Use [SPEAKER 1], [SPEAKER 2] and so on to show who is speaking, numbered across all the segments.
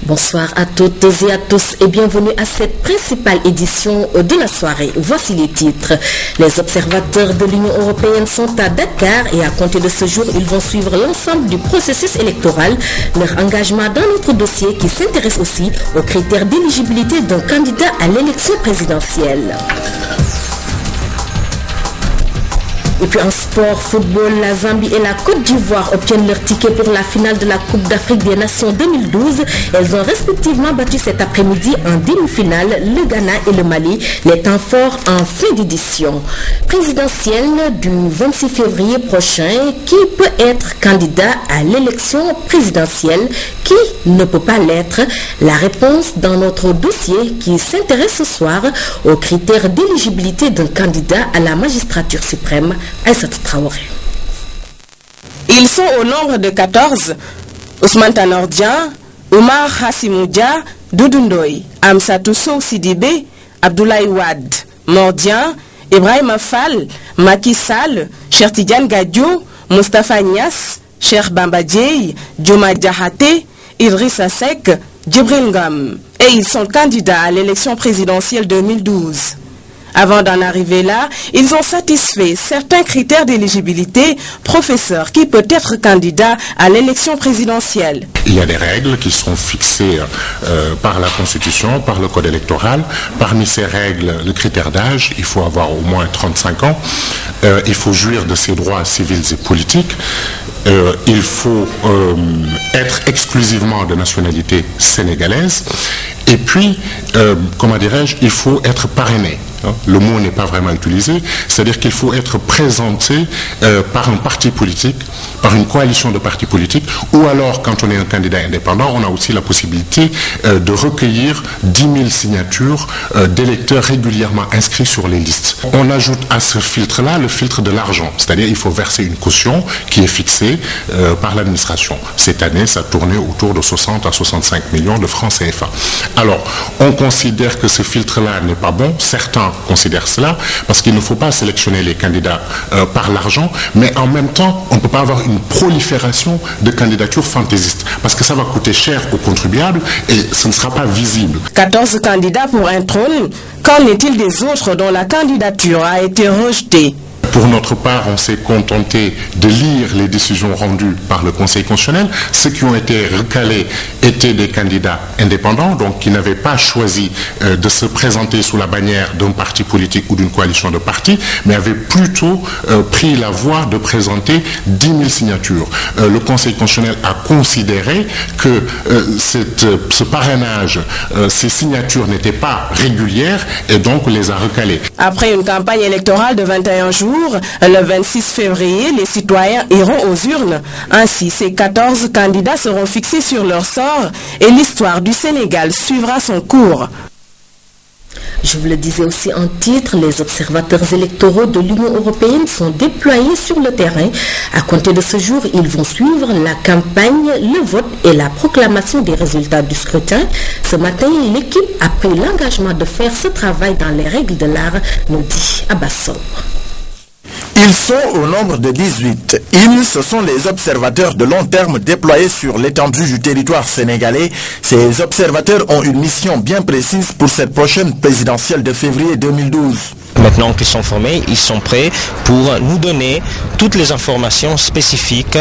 [SPEAKER 1] Bonsoir à toutes et à tous et bienvenue à cette principale édition de la soirée. Voici les titres. Les observateurs de l'Union européenne sont à Dakar et à compter de ce jour, ils vont suivre l'ensemble du processus électoral. Leur engagement dans notre dossier qui s'intéresse aussi aux critères d'éligibilité d'un candidat à l'élection présidentielle. Et puis en sport, football, la Zambie et la Côte d'Ivoire obtiennent leur ticket pour la finale de la Coupe d'Afrique des Nations 2012. Elles ont respectivement battu cet après-midi en demi-finale le Ghana et le Mali, les temps forts en fin d'édition. Présidentielle du 26 février prochain, qui peut être candidat à l'élection présidentielle, qui ne peut pas l'être? La réponse dans notre dossier qui s'intéresse ce soir aux critères d'éligibilité d'un candidat à la magistrature suprême.
[SPEAKER 2] Ils sont au nombre de 14. Ousmane Tanordien, Omar Hassimoudia, Doudou Amsatou Sow Sidibé, Abdoulaye Wade, Mordian, Ibrahim Fall, Macky Sall, Cheikh Tidiane Gadio, Moustapha Niass, Cheikh Bamba Dièye, Diouma Diakhaté, Idrissa Seck, Djibril Ngom. Et ils sont candidats à l'élection présidentielle 2012. Avant d'en arriver là, ils ont satisfait certains critères d'éligibilité. Professeur, qui peut être candidat à l'élection présidentielle?
[SPEAKER 3] Il y a des règles qui sont fixées par la Constitution, par le Code électoral. Parmi ces règles, le critère d'âge, il faut avoir au moins 35 ans. Il faut jouir de ses droits civils et politiques. Il faut être exclusivement de nationalité sénégalaise. Et puis, comment dirais-je, il faut être parrainé. Le mot n'est pas vraiment utilisé, c'est-à-dire qu'il faut être présenté par un parti politique, par une coalition de partis politiques, ou alors, quand on est un candidat indépendant, on a aussi la possibilité de recueillir 10 000 signatures d'électeurs régulièrement inscrits sur les listes. On ajoute à ce filtre-là le filtre de l'argent, c'est-à-dire qu'il faut verser une caution qui est fixée par l'administration. Cette année, ça tournait autour de 60 à 65 millions de francs CFA. Alors, on considère que ce filtre-là n'est pas bon. Certains considèrent cela parce qu'il ne faut pas sélectionner les candidats par l'argent, mais en même temps, on ne peut pas avoir une prolifération de candidatures fantaisistes parce que ça va coûter cher aux contribuables et ce ne sera pas visible.
[SPEAKER 2] 14 candidats pour un trône. Qu'en est-il des autres dont la candidature a été rejetée?
[SPEAKER 3] Pour notre part, on s'est contenté de lire les décisions rendues par le Conseil constitutionnel. Ceux qui ont été recalés étaient des candidats indépendants, donc qui n'avaient pas choisi de se présenter sous la bannière d'un parti politique ou d'une coalition de partis, mais avaient plutôt pris la voie de présenter 10 000 signatures. Le Conseil constitutionnel a considéré que ce parrainage, ces signatures n'étaient pas régulières et donc les a recalées.
[SPEAKER 2] Après une campagne électorale de 21 jours, le 26 février, les citoyens iront aux urnes. Ainsi, ces 14 candidats seront fixés sur leur sort et l'histoire du Sénégal suivra son cours.
[SPEAKER 1] Je vous le disais aussi en titre, les observateurs électoraux de l'Union européenne sont déployés sur le terrain. À compter de ce jour, ils vont suivre la campagne, le vote et la proclamation des résultats du scrutin. Ce matin, l'équipe a pris l'engagement de faire ce travail dans les règles de l'art, nous dit Abasson.
[SPEAKER 4] Ils sont au nombre de 18. Ce sont les observateurs de long terme déployés sur l'étendue du territoire sénégalais. Ces observateurs ont une mission bien précise pour cette prochaine présidentielle de février 2012.
[SPEAKER 5] Maintenant qu'ils sont formés, ils sont prêts pour nous donner toutes les informations spécifiques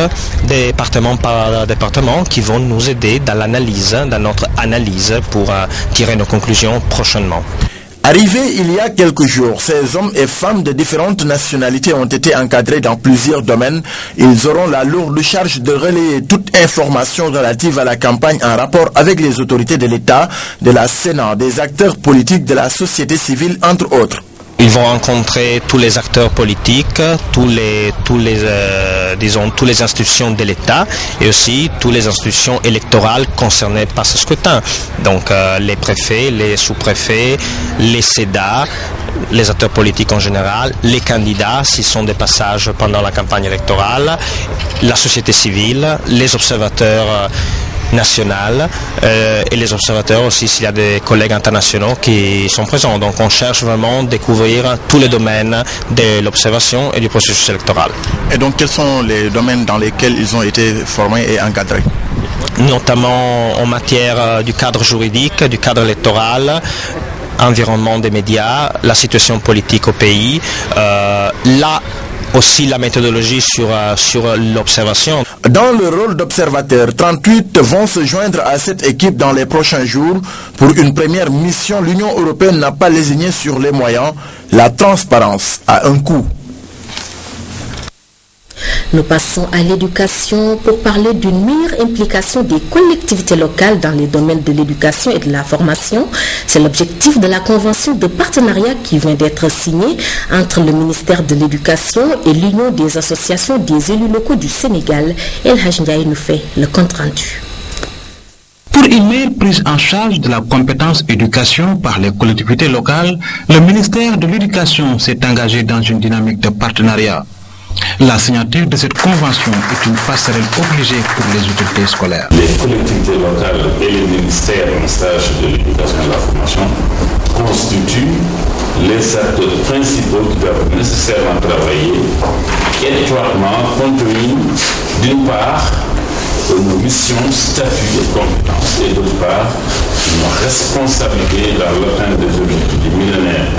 [SPEAKER 5] département par département qui vont nous aider dans l'analyse, dans notre analyse pour tirer nos conclusions prochainement.
[SPEAKER 4] Arrivés il y a quelques jours, ces hommes et femmes de différentes nationalités ont été encadrés dans plusieurs domaines. Ils auront la lourde charge de relayer toute information relative à la campagne en rapport avec les autorités de l'État, de la Sénat, des acteurs politiques, de la société civile, entre autres.
[SPEAKER 5] Ils vont rencontrer tous les acteurs politiques, toutes les institutions de l'État et aussi toutes les institutions électorales concernées par ce scrutin. Donc les préfets, les sous-préfets, les CEDA, les acteurs politiques en général, les candidats s'ils sont des passages pendant la campagne électorale, la société civile, les observateurs nationales et les observateurs aussi s'il y a des collègues internationaux qui sont présents. Donc on cherche vraiment à découvrir tous les domaines de l'observation et du processus électoral.
[SPEAKER 4] Et donc quels sont les domaines dans lesquels ils ont été formés et encadrés?
[SPEAKER 5] notamment en matière du cadre juridique, du cadre électoral, environnement des médias, la situation politique au pays, là aussi la méthodologie sur l'observation.
[SPEAKER 4] Dans le rôle d'observateur, 38 vont se joindre à cette équipe dans les prochains jours. Pour une première mission, l'Union européenne n'a pas lésiné sur les moyens. La transparence a un coût.
[SPEAKER 1] Nous passons à l'éducation pour parler d'une meilleure implication des collectivités locales dans les domaines de l'éducation et de la formation. C'est l'objectif de la convention de partenariat qui vient d'être signée entre le ministère de l'Éducation et l'Union des associations des élus locaux du Sénégal. El Hadj Ndiaye nous fait le compte-rendu.
[SPEAKER 6] Pour une meilleure prise en charge de la compétence éducation par les collectivités locales, le ministère de l'Éducation s'est engagé dans une dynamique de partenariat. La signature de cette convention est une passerelle obligée pour les autorités scolaires.
[SPEAKER 7] Les collectivités locales et les ministères en charge de l'éducation et de la formation constituent les acteurs principaux qui doivent nécessairement travailler étroitement compte tenu d'une part de nos missions, statuts et compétences et d'autre part nos responsabilités dans l'atteinte des objectifs du millénaire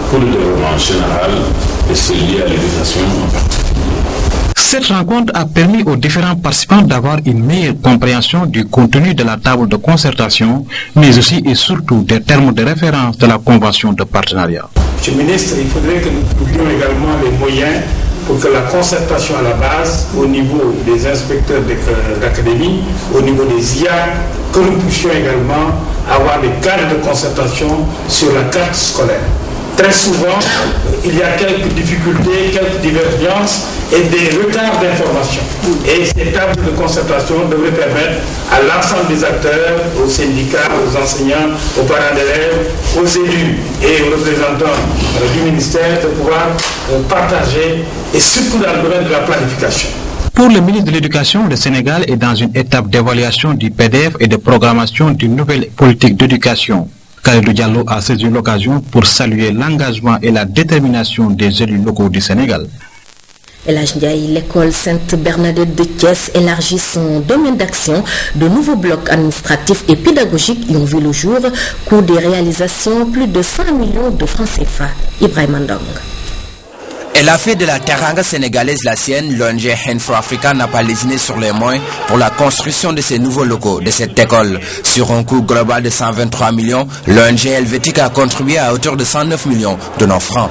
[SPEAKER 7] pour le développement général et celui à l'éducation en particulier.
[SPEAKER 6] Cette rencontre a permis aux différents participants d'avoir une meilleure compréhension du contenu de la table de concertation, mais aussi et surtout des termes de référence de la convention de partenariat.
[SPEAKER 8] Monsieur le ministre, il faudrait que nous trouvions également les moyens pour que la concertation à la base, au niveau des inspecteurs d'académie, au niveau des IA, que nous puissions également avoir des cadres de concertation sur la carte scolaire. Très souvent, il y a quelques difficultés, quelques divergences et des retards d'information. Et ces tables de concertation devraient permettre à l'ensemble des acteurs, aux syndicats, aux enseignants, aux parents d'élèves, aux élus et aux représentants du ministère de pouvoir partager, et surtout dans le domaine de la planification.
[SPEAKER 6] Pour le ministre de l'Éducation, le Sénégal est dans une étape d'évaluation du PDF et de programmation d'une nouvelle politique d'éducation. Khalidou Diallo a saisi l'occasion pour saluer l'engagement et la détermination des élus locaux du Sénégal.
[SPEAKER 1] El Hadj Ndiaye, l'école Sainte-Bernadette de Thiès élargit son domaine d'action. De nouveaux blocs administratifs et pédagogiques y ont vu le jour. Coût des réalisations, plus de 100 millions de francs CFA. Ibrahim Ndong.
[SPEAKER 9] Elle a fait de la teranga sénégalaise la sienne. L'ONG Hand for Africa n'a pas lésiné sur les moyens pour la construction de ces nouveaux locaux de cette école. Sur un coût global de 123 millions, l'ONG helvétique a contribué à hauteur de 109 millions de nos francs.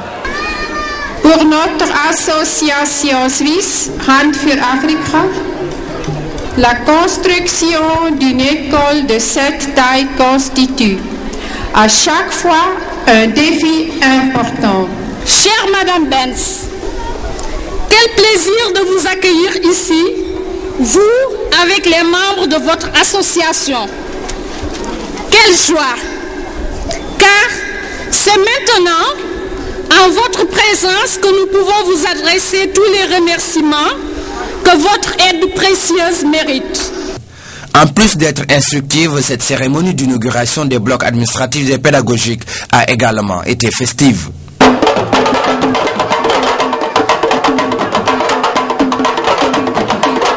[SPEAKER 10] Pour notre association suisse Hand for Africa, la construction d'une école de cette taille constitue à chaque fois un défi important.
[SPEAKER 11] Chère Madame Benz, quel plaisir de vous accueillir ici, vous avec les membres de votre association. Quelle joie, car c'est maintenant en votre présence que nous pouvons vous adresser tous les remerciements que votre aide précieuse mérite.
[SPEAKER 9] En plus d'être instructive, cette cérémonie d'inauguration des blocs administratifs et pédagogiques a également été festive.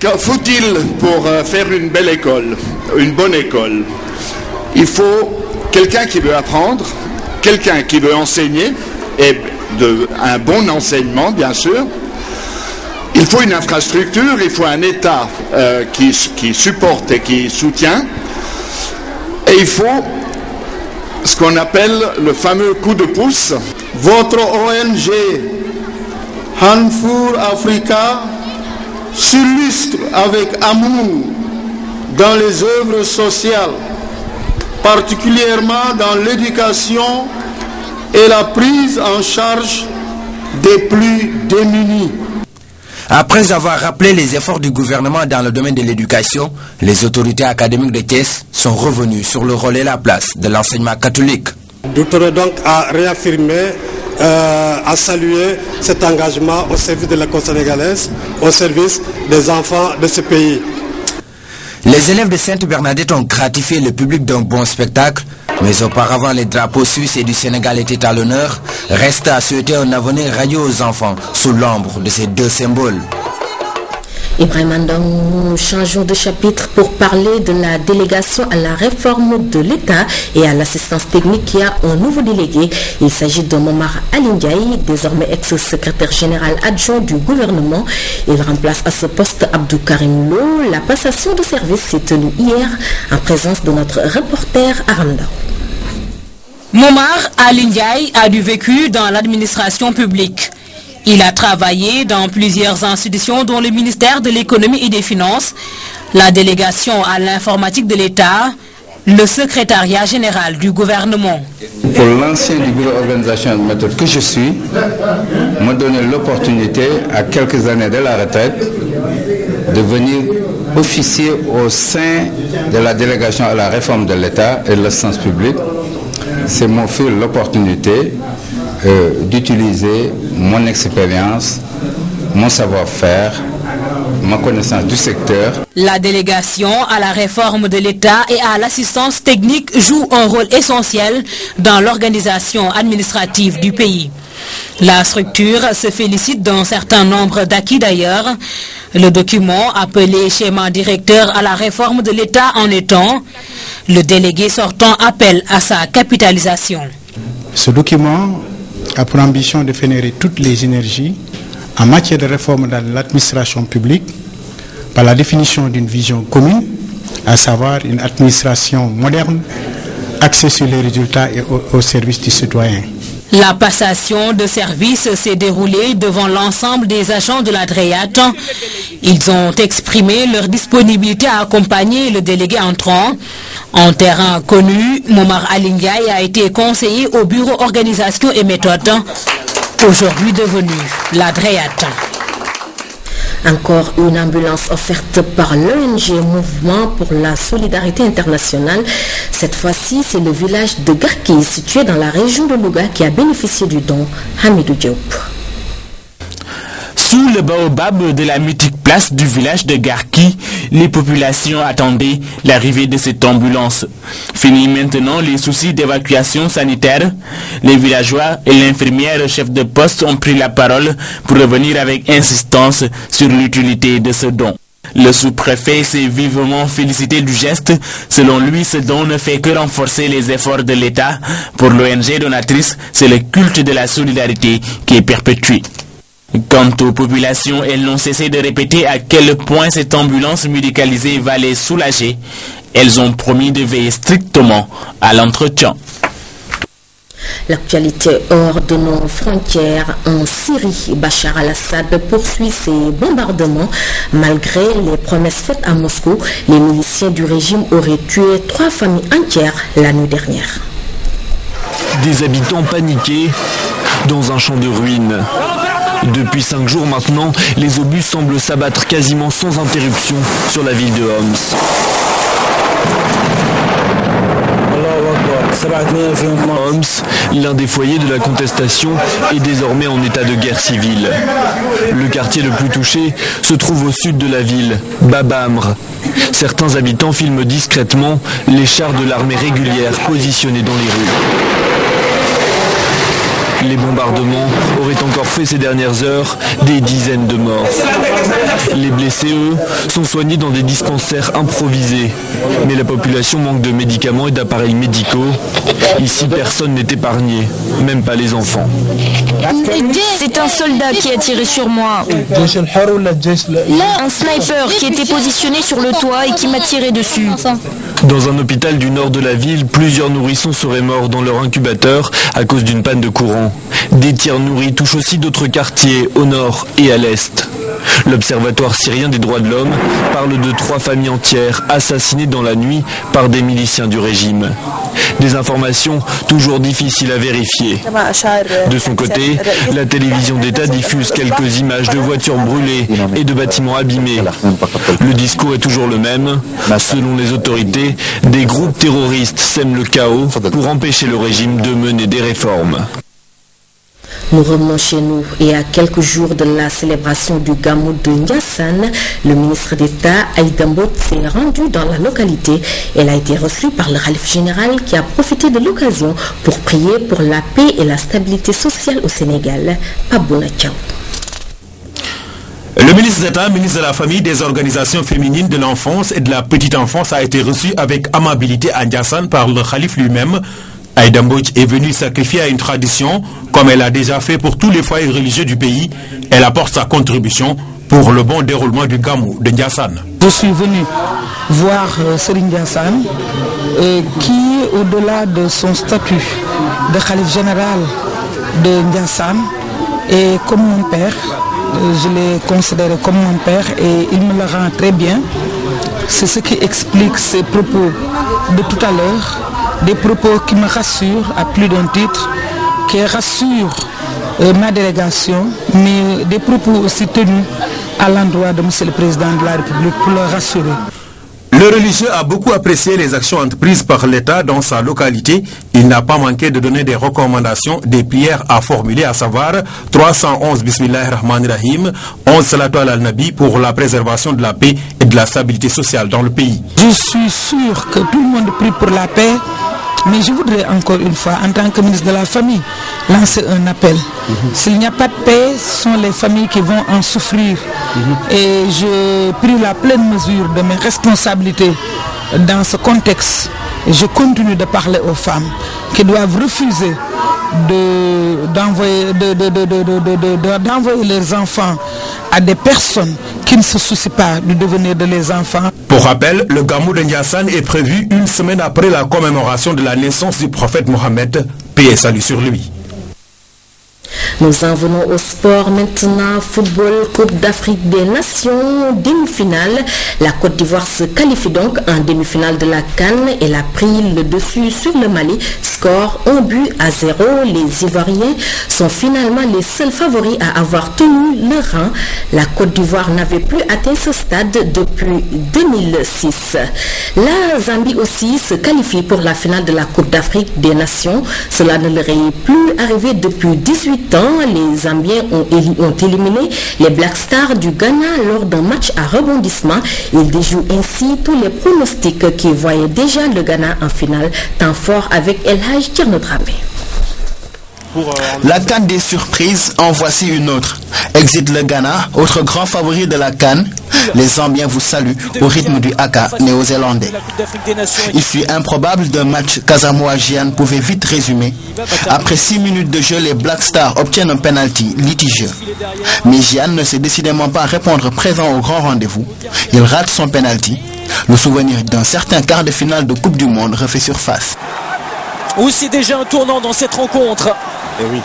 [SPEAKER 12] Que faut-il pour faire une belle école, une bonne école? Il faut quelqu'un qui veut apprendre, quelqu'un qui veut enseigner, et un bon enseignement, bien sûr. Il faut une infrastructure, il faut un État qui supporte et qui soutient. Et il faut ce qu'on appelle le fameux coup de pouce. Votre ONG, Hand for Africa, s'illustre avec amour dans les œuvres sociales, particulièrement dans l'éducation et la prise en charge des plus démunis.
[SPEAKER 9] Après avoir rappelé les efforts du gouvernement dans le domaine de l'éducation, les autorités académiques de Thiès sont revenues sur le rôle et la place de l'enseignement catholique.
[SPEAKER 13] Nous tenons donc à réaffirmer, à saluer cet engagement au service de l'école sénégalaise, au service des enfants de ce pays.
[SPEAKER 9] Les élèves de Sainte-Bernadette ont gratifié le public d'un bon spectacle, mais auparavant les drapeaux suisses et du Sénégal étaient à l'honneur. Reste à souhaiter un avenir radieux aux enfants sous l'ombre de ces deux symboles.
[SPEAKER 1] Ibrahim Andong, nous changeons de chapitre pour parler de la délégation à la réforme de l'État et à l'assistance technique qui a un nouveau délégué. Il s'agit de Momar Alindiaï, désormais ex-secrétaire général adjoint du gouvernement. Il remplace à ce poste Abdou Karim Lo. La passation de service s'est tenue hier en présence de notre reporter Aranda.
[SPEAKER 14] Momar Alindiaï a du vécu dans l'administration publique. Il a travaillé dans plusieurs institutions dont le ministère de l'économie et des finances, la délégation à l'informatique de l'État, le secrétariat général du gouvernement.
[SPEAKER 15] Pour l'ancien du bureau organisation et méthode que je suis, m'a donné l'opportunité à quelques années de la retraite de venir officier au sein de la délégation à la réforme de l'État et de l'assistance publique. C'est m'offrir l'opportunité d'utiliser mon expérience, mon savoir-faire, ma connaissance du secteur.
[SPEAKER 14] La délégation à la réforme de l'État et à l'assistance technique joue un rôle essentiel dans l'organisation administrative du pays. La structure se félicite d'un certain nombre d'acquis d'ailleurs. Le document appelé schéma directeur à la réforme de l'État en étant, le délégué sortant appelle à sa capitalisation.
[SPEAKER 16] Ce document a pour ambition de fédérer toutes les énergies en matière de réforme dans l'administration publique par la définition d'une vision commune, à savoir une administration moderne, axée sur les résultats et au service du citoyen.
[SPEAKER 14] La passation de service s'est déroulée devant l'ensemble des agents de la DREAT. Ils ont exprimé leur disponibilité à accompagner le délégué entrant. En terrain connu, Momar Alindiaï a été conseiller au bureau organisation et méthode, aujourd'hui devenu la DREAT.
[SPEAKER 1] Encore une ambulance offerte par l'ONG Mouvement pour la Solidarité Internationale. Cette fois-ci, c'est le village de Garki, situé dans la région de Louga, qui a bénéficié du don. Hamidou Diop.
[SPEAKER 17] Sous le baobab de la mythique place du village de Garki, les populations attendaient l'arrivée de cette ambulance. Fini maintenant les soucis d'évacuation sanitaire, les villageois et l'infirmière chef de poste ont pris la parole pour revenir avec insistance sur l'utilité de ce don. Le sous-préfet s'est vivement félicité du geste. Selon lui, ce don ne fait que renforcer les efforts de l'État. Pour l'ONG donatrice, c'est le culte de la solidarité qui est perpétué. Quant aux populations, elles n'ont cessé de répéter à quel point cette ambulance médicalisée va les soulager. Elles ont promis de veiller strictement à l'entretien.
[SPEAKER 1] L'actualité hors de nos frontières en Syrie. Bachar al-Assad poursuit ses bombardements. Malgré les promesses faites à Moscou, les miliciens du régime auraient tué 3 familles entières la nuit dernière.
[SPEAKER 18] Des habitants paniqués dans un champ de ruines. Depuis 5 jours maintenant, les obus semblent s'abattre quasiment sans interruption sur la ville de Homs. Homs, l'un des foyers de la contestation, est désormais en état de guerre civile. Le quartier le plus touché se trouve au sud de la ville, Bab Amr. Certains habitants filment discrètement les chars de l'armée régulière positionnés dans les rues. Les bombardements auraient encore fait ces dernières heures des dizaines de morts. Les blessés, eux, sont soignés dans des dispensaires improvisés. Mais la population manque de médicaments et d'appareils médicaux. Ici, personne n'est épargné, même pas les enfants.
[SPEAKER 19] C'est un soldat qui a tiré sur moi. Un sniper qui était positionné sur le toit et qui m'a tiré dessus.
[SPEAKER 18] Dans un hôpital du nord de la ville, plusieurs nourrissons seraient morts dans leur incubateur à cause d'une panne de courant. Des tirs nourris touchent aussi d'autres quartiers au nord et à l'est. L'Observatoire syrien des droits de l'homme parle de 3 familles entières assassinées dans la nuit par des miliciens du régime. Des informations toujours difficiles à vérifier. De son côté, la télévision d'État diffuse quelques images de voitures brûlées et de bâtiments abîmés. Le discours est toujours le même. Selon les autorités, des groupes terroristes sèment le chaos pour empêcher le régime de mener des réformes.
[SPEAKER 1] Nous revenons chez nous et à quelques jours de la célébration du Gamou de Ndiassane, le ministre d'État Aïda Mbodj s'est rendu dans la localité. Elle a été reçue par le Khalif général qui a profité de l'occasion pour prier pour la paix et la stabilité sociale au Sénégal. Pabouna Tchao.
[SPEAKER 20] Le ministre d'État, ministre de la Famille, des organisations féminines, de l'enfance et de la petite enfance a été reçu avec amabilité à Ndiassane par le calife lui-même. Aïda Mbodj est venue sacrifier à une tradition, comme elle a déjà fait pour tous les foyers religieux du pays. Elle apporte sa contribution pour le bon déroulement du Gamou de Ndiassane.
[SPEAKER 21] Je suis venu voir Serigne Ndiassane qui, au-delà de son statut de calife général de Ndiassane, est comme mon père. Je l'ai considéré comme mon père et il me le rend très bien. C'est ce qui explique ses propos de tout à l'heure, des propos qui me rassurent à plus d'un titre, qui rassurent ma délégation, mais des propos aussi tenus à l'endroit de M. le Président de la République pour le rassurer.
[SPEAKER 20] Le religieux a beaucoup apprécié les actions entreprises par l'État dans sa localité. Il n'a pas manqué de donner des recommandations, des prières à formuler, à savoir 311 Bismillahirrahmanirrahim, 11 Salatu al-Nabi pour la préservation de la paix et de la stabilité sociale dans le pays.
[SPEAKER 21] Je suis sûr que tout le monde prie pour la paix, mais je voudrais encore une fois, en tant que ministre de la Famille, lancer un appel. S'il n'y a pas de paix, ce sont les familles qui vont en souffrir. Et je prie la pleine mesure de mes responsabilités dans ce contexte. Et je continue de parler aux femmes qui doivent refuser d'envoyer leurs enfants à des personnes qui ne se soucient pas du devenir de leurs enfants.
[SPEAKER 20] Pour rappel, le Gamou de Ndiassane est prévu une semaine après la commémoration de la naissance du prophète Mohammed. Paix et salut sur lui.
[SPEAKER 1] Nous en venons au sport maintenant. Football, Coupe d'Afrique des Nations, demi-finale. La Côte d'Ivoire se qualifie donc en demi-finale de la CAN. Elle a pris le dessus sur le Mali. Score 1-0. Les Ivoiriens sont finalement les seuls favoris à avoir tenu le rang. La Côte d'Ivoire n'avait plus atteint ce stade depuis 2006. La Zambie aussi se qualifie pour la finale de la Coupe d'Afrique des Nations. Cela ne leur est plus arrivé depuis 18 ans. Les Zambiens ont éliminé les Black Stars du Ghana lors d'un match à rebondissement. Ils déjouent ainsi tous les pronostics qui voyaient déjà le Ghana en finale. Temps fort avec El Hadj Thierno Dramé.
[SPEAKER 4] La CAN des surprises, en voici une autre. Exit le Ghana, autre grand favori de la CAN. Les Zambiens vous saluent au rythme du haka néo-zélandais. Issue improbable d'un match qu'Asamoah-Gyan pouvait vite résumer. Après 6 minutes de jeu, les Black Stars obtiennent un penalty litigieux. Mais Gyan ne sait décidément pas répondre présent au grand rendez-vous. Il rate son penalty. Le souvenir d'un certain quart de finale de Coupe du Monde refait surface.
[SPEAKER 22] Aussi déjà un tournant dans cette rencontre.
[SPEAKER 4] Et oui.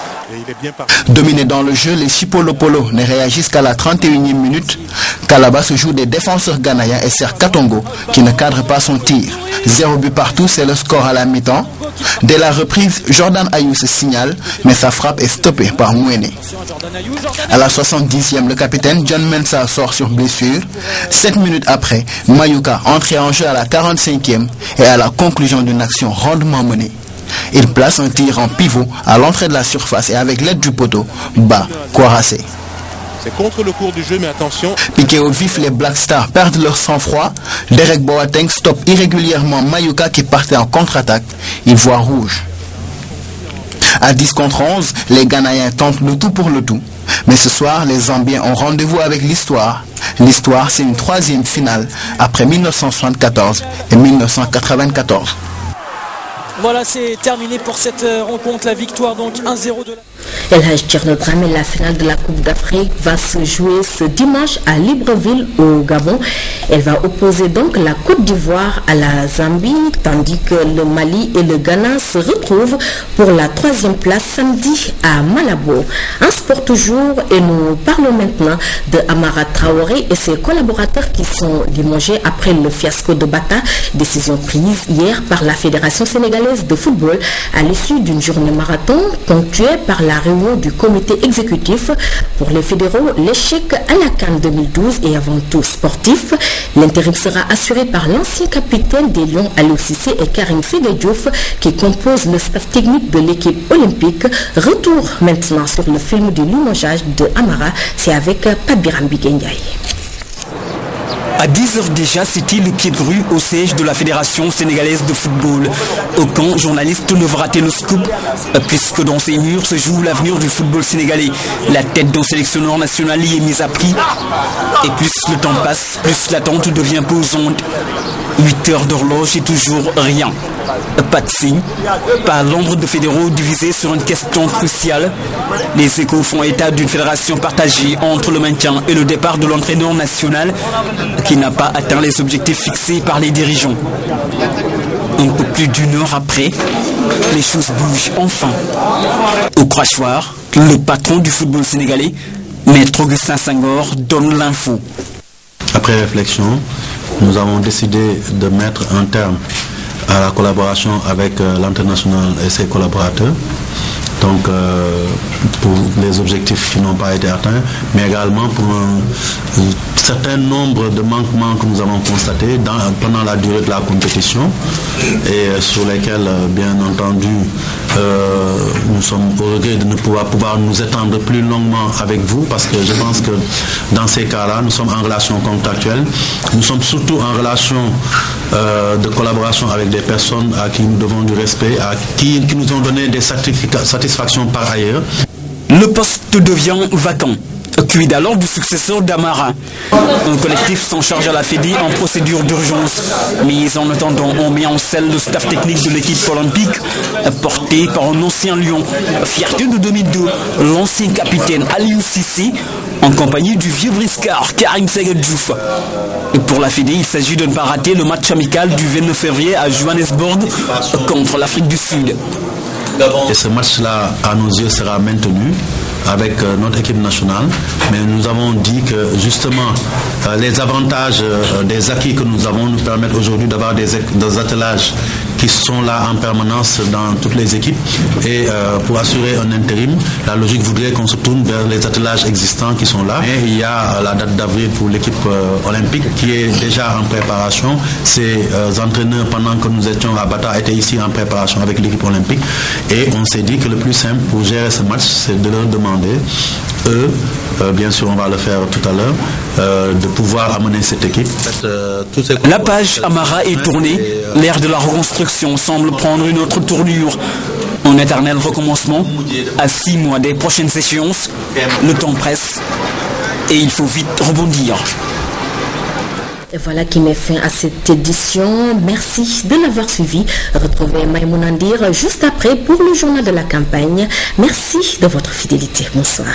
[SPEAKER 4] Dominés dans le jeu, les Chipolopolo ne réagissent qu'à la 31e minute. Kalaba se joue des défenseurs ghanéens et sert Katongo qui ne cadre pas son tir. 0 but partout, c'est le score à la mi-temps. Dès la reprise, Jordan Ayou se signale, mais sa frappe est stoppée par Mouene. À la 70e, le capitaine John Mensah sort sur blessure. 7 minutes après, Mayuka entre en jeu à la 45e et à la conclusion d'une action rondement menée. Il place un tir en pivot à l'entrée de la surface et avec l'aide du poteau, bas, Kouarassé.
[SPEAKER 23] C'est contre le cours du jeu, mais attention.
[SPEAKER 4] Piqués au vif, les Black Stars perdent leur sang-froid. Derek Boateng stoppe irrégulièrement Mayuka qui partait en contre-attaque. Il voit rouge. À 10 contre 11, les Ghanéens tentent le tout pour le tout. Mais ce soir, les Zambiens ont rendez-vous avec l'histoire. L'histoire, c'est une 3e finale après 1974 et 1994.
[SPEAKER 22] Voilà, c'est terminé pour cette rencontre. La victoire donc 1-0 de la...
[SPEAKER 1] El Hadj Thierno Dramé, la finale de la Coupe d'Afrique va se jouer ce dimanche à Libreville au Gabon. Elle va opposer donc la Côte d'Ivoire à la Zambie, tandis que le Mali et le Ghana se retrouvent pour la 3e place samedi à Malabo. Un sport toujours, et nous parlons maintenant de Amara Traoré et ses collaborateurs qui sont limogés après le fiasco de Bata, décision prise hier par la Fédération sénégalaise de football à l'issue d'une journée marathon ponctuée par la réunion du comité exécutif. Pour les fédéraux, l'échec à la CAN 2012 est avant tout sportif. L'intérim sera assuré par l'ancien capitaine des Lions Aliou Cissé et Karim Ségué Diouf qui composent le staff technique de l'équipe olympique. Retour maintenant sur le film du limogeage de Amara, c'est avec Pat Birambi Ndiaye.
[SPEAKER 2] À 10h déjà, c'était le pied de rue au siège de la Fédération sénégalaise de football. Aucun journaliste ne va rater le scoop, puisque dans ces murs se joue l'avenir du football sénégalais. La tête d'un sélectionneur national y est mise à prix. Et plus le temps passe, plus l'attente devient pesante. 8 heures d'horloge et toujours rien. Pas de signe, pas l'ombre de fédéraux divisés sur une question cruciale. Les Échos font état d'une fédération partagée entre le maintien et le départ de l'entraîneur national qui n'a pas atteint les objectifs fixés par les dirigeants. Un peu plus d'une heure après, les choses bougent enfin. Au crachoir, le patron du football sénégalais, Maître Augustin Senghor, donne l'info.
[SPEAKER 3] Après réflexion, nous avons décidé de mettre un terme à la collaboration avec l'international et ses collaborateurs. Donc pour les objectifs qui n'ont pas été atteints, mais également pour un certain nombre de manquements que nous avons constatés pendant la durée de la compétition et sur lesquels, bien entendu, nous sommes au regret de ne pouvoir nous étendre plus longuement avec vous, parce que je pense que dans ces cas-là, nous sommes en relation contractuelle, nous sommes surtout en relation de collaboration avec des personnes à qui nous devons du respect, qui nous ont donné des satisfactions par ailleurs.
[SPEAKER 2] Le poste devient vacant. Quid alors du successeur d'Amara? Un collectif s'en charge à la Fédé en procédure d'urgence. Mais en attendant, on met en scène le staff technique de l'équipe olympique, porté par un ancien lion, fierté de 2002, l'ancien capitaine Aliou Cissé, en compagnie du vieux briscard Karim Segadjouf. Et pour la Fédé, il s'agit de ne pas rater le match amical du 29 février à Johannesburg contre l'Afrique du Sud.
[SPEAKER 3] Et ce match-là, à nos yeux, sera maintenu avec notre équipe nationale, mais nous avons dit que justement les avantages des acquis que nous avons nous permettent aujourd'hui d'avoir des attelages qui sont là en permanence dans toutes les équipes, et pour assurer un intérim, la logique voudrait qu'on se tourne vers les attelages existants qui sont là. Et il y a la date d'avril pour l'équipe olympique qui est déjà en préparation. Ces entraîneurs, pendant que nous étions à Bata, étaient ici en préparation avec l'équipe olympique, et on s'est dit que le plus simple pour gérer ce match, c'est de leur demander, eux, bien sûr on va le faire tout à l'heure, de pouvoir amener cette équipe.
[SPEAKER 2] La page Amara est tournée, l'ère de la reconstruction semble prendre une autre tournure. Un éternel recommencement, à 6 mois des prochaines échéances, le temps presse et il faut vite rebondir.
[SPEAKER 1] Et voilà qui met fin à cette édition. Merci de l'avoir suivi. Retrouvez Maïmouna Ndir juste après pour le journal de la campagne. Merci de votre fidélité. Bonsoir.